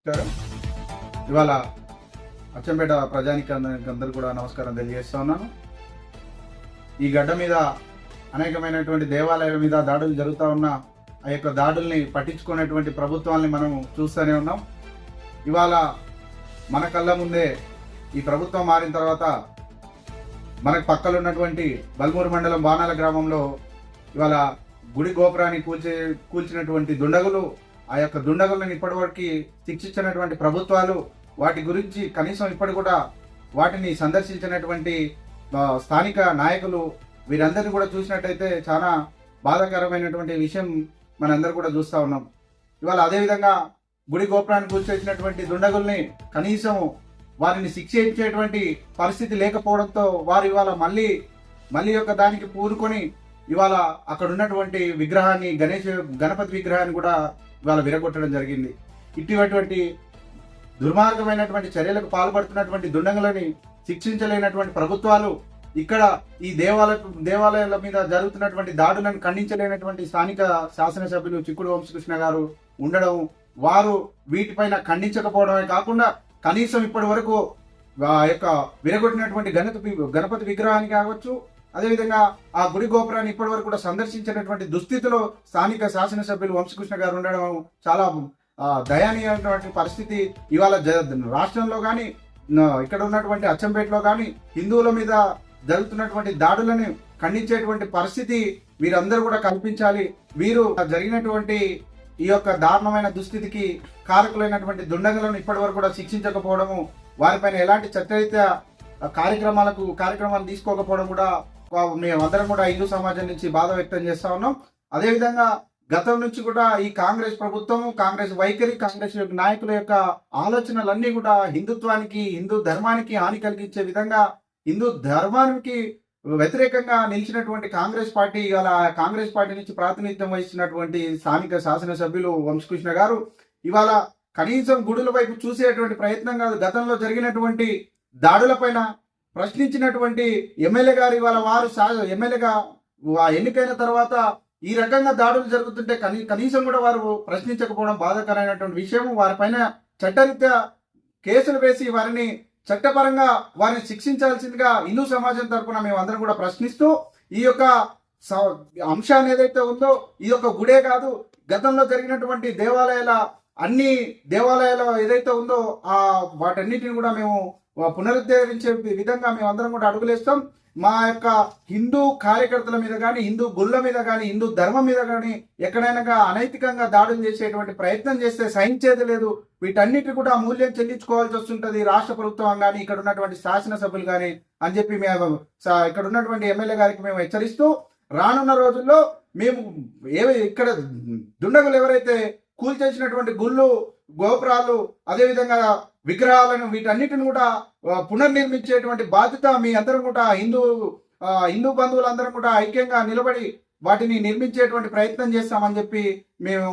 నమస్కారం. ఇవాళ అచ్చంపేట ప్రజానికానికి అందరూ కూడా నమస్కారం తెలియజేస్తా ఉన్నాను. ఈ గడ్డ మీద అనేకమైనటువంటి దేవాలయాల మీద దాడులు జరుగుతూ ఉన్న ఆ యొక్క దాడుల్ని పట్టించుకునేటువంటి ప్రభుత్వాన్ని మనం చూస్తూనే ఉన్నాం. ఇవాళ మన కళ్ళ ముందే ఈ ప్రభుత్వం మారిన తర్వాత మనకు పక్కన ఉన్నటువంటి బల్మూరు మండలం బాణాల గ్రామంలో ఇవాళ గుడి గోపురాన్ని కూల్చినటువంటి దుండగులు, ఆ యొక్క దుండగులను ఇప్పటివరకు శిక్షించినటువంటి ప్రభుత్వాలు వాటి గురించి కనీసం ఇప్పటి కూడా వాటిని సందర్శించినటువంటి స్థానిక నాయకులు వీరందరినీ కూడా చూసినట్టయితే చాలా బాధాకరమైనటువంటి విషయం మనందరూ కూడా చూస్తూ ఉన్నాం. ఇవాళ అదేవిధంగా గుడి గోపురాన్ని కూల్చేసినటువంటి దుండగుల్ని కనీసం వారిని శిక్షించేటువంటి పరిస్థితి లేకపోవడంతో వారు ఇవాళ మళ్ళీ యొక్క దానికి పూనుకొని ఇవాళ అక్కడ ఉన్నటువంటి విగ్రహాన్ని గణపతి విగ్రహాన్ని కూడా ఇవాళ విరగొట్టడం జరిగింది. ఇటువంటి దుర్మార్గమైనటువంటి చర్యలకు పాల్పడుతున్నటువంటి దుండగులని శిక్షించలేనటువంటి ప్రభుత్వాలు ఇక్కడ ఈ దేవాలయాల మీద జరుగుతున్నటువంటి దాడులను ఖండించలేనటువంటి స్థానిక శాసనసభ్యులు చిక్కుడు వంశకృష్ణ గారు ఉండడం, వారు వీటిపైన ఖండించకపోవడమే కాకుండా కనీసం ఇప్పటి వరకు ఆ యొక్క విరగొట్టినటువంటి గణపతి విగ్రహానికి కావచ్చు, అదేవిధంగా ఆ గుడి గోపురాన్ని ఇప్పటి వరకు కూడా సందర్శించినటువంటి దుస్థితిలో స్థానిక శాసనసభ్యులు వంశకృష్ణ గారు ఉండడం చాలా దయనీయమైనటువంటి పరిస్థితి. ఇవాళ రాష్ట్రంలో కానీ ఇక్కడ ఉన్నటువంటి అచ్చంపేటలో కానీ హిందువుల మీద జరుగుతున్నటువంటి దాడులను ఖండించేటువంటి పరిస్థితి వీరందరూ కూడా కల్పించాలి. వీరు జరిగినటువంటి ఈ యొక్క దారుణమైన దుస్థితికి కారకులైనటువంటి దుండగులను ఇప్పటి వరకు కూడా శిక్షించకపోవడము, వారిపైన ఎలాంటి చట్టరీత్యా కార్యక్రమాలు తీసుకోకపోవడం కూడా మేమందరం కూడా హిందూ సమాజం నుంచి బాధ వ్యక్తం చేస్తా ఉన్నాం. అదేవిధంగా గతం నుంచి కూడా ఈ కాంగ్రెస్ ప్రభుత్వం, కాంగ్రెస్ వైఖరి, కాంగ్రెస్ నాయకుల యొక్క ఆలోచనలన్నీ కూడా హిందుత్వానికి, హిందూ ధర్మానికి హాని కలిగించే విధంగా, హిందూ ధర్మానికి వ్యతిరేకంగా నిలిచినటువంటి కాంగ్రెస్ పార్టీ కాంగ్రెస్ పార్టీ నుంచి ప్రాతినిధ్యం వహిస్తున్నటువంటి స్థానిక శాసనసభ్యులు వంశకృష్ణ గారు ఇవాళ కనీసం గుడుల వైపు చూసేటువంటి ప్రయత్నం కాదు, గతంలో జరిగినటువంటి దాడులపైన ప్రశ్నించినటువంటి ఎమ్మెల్యే గారు ఇవాళ వారు ఎమ్మెల్యేగా ఎన్నికైన తర్వాత ఈ రకంగా దాడులు జరుగుతుంటే కనీసం కూడా వారు ప్రశ్నించకపోవడం బాధాకరమైనటువంటి విషయం. వారిపైన చట్టరీత్యా కేసులు వేసి వారిని చట్టపరంగా వారిని శిక్షించాల్సిందిగా హిందూ సమాజం తరఫున మేమందరం కూడా ప్రశ్నిస్తూ, ఈ యొక్క అంశాన్ని ఏదైతే ఉందో ఈ యొక్క గుడే కాదు, గతంలో జరిగినటువంటి అన్ని దేవాలయాల ఏదైతే ఉందో వాటన్నిటిని కూడా మేము పునరుద్ధరించే విధంగా మేమందరం కూడా అడుగులేస్తాం. మా యొక్క హిందూ కార్యకర్తల మీద కానీ, హిందూ గుళ్ళ మీద కానీ, హిందూ ధర్మం మీద కానీ ఎక్కడైనా అనైతికంగా దాడులు చేసేటువంటి ప్రయత్నం చేస్తే సహించేది లేదు. వీటన్నిటి కూడా మూల్యం చెల్లించుకోవాల్సి వస్తుంటది రాష్ట్ర ప్రభుత్వం కానీ, ఇక్కడ ఉన్నటువంటి శాసనసభ్యులు కానీ అని చెప్పి మేము ఇక్కడ ఉన్నటువంటి ఎమ్మెల్యే గారికి మేము హెచ్చరిస్తూ, రానున్న రోజుల్లో మేము ఇక్కడ దుండగులు ఎవరైతే కూల్చేసినటువంటి గుళ్ళు, గోపురాలు, అదేవిధంగా విగ్రహాలను వీటన్నిటిని కూడా పునర్నిర్మించేటువంటి బాధ్యత మీ అందరం కూడా హిందూ బంధువులందరం కూడా ఐక్యంగా నిలబడి వాటిని నిర్మించేటువంటి ప్రయత్నం చేస్తామని చెప్పి మేము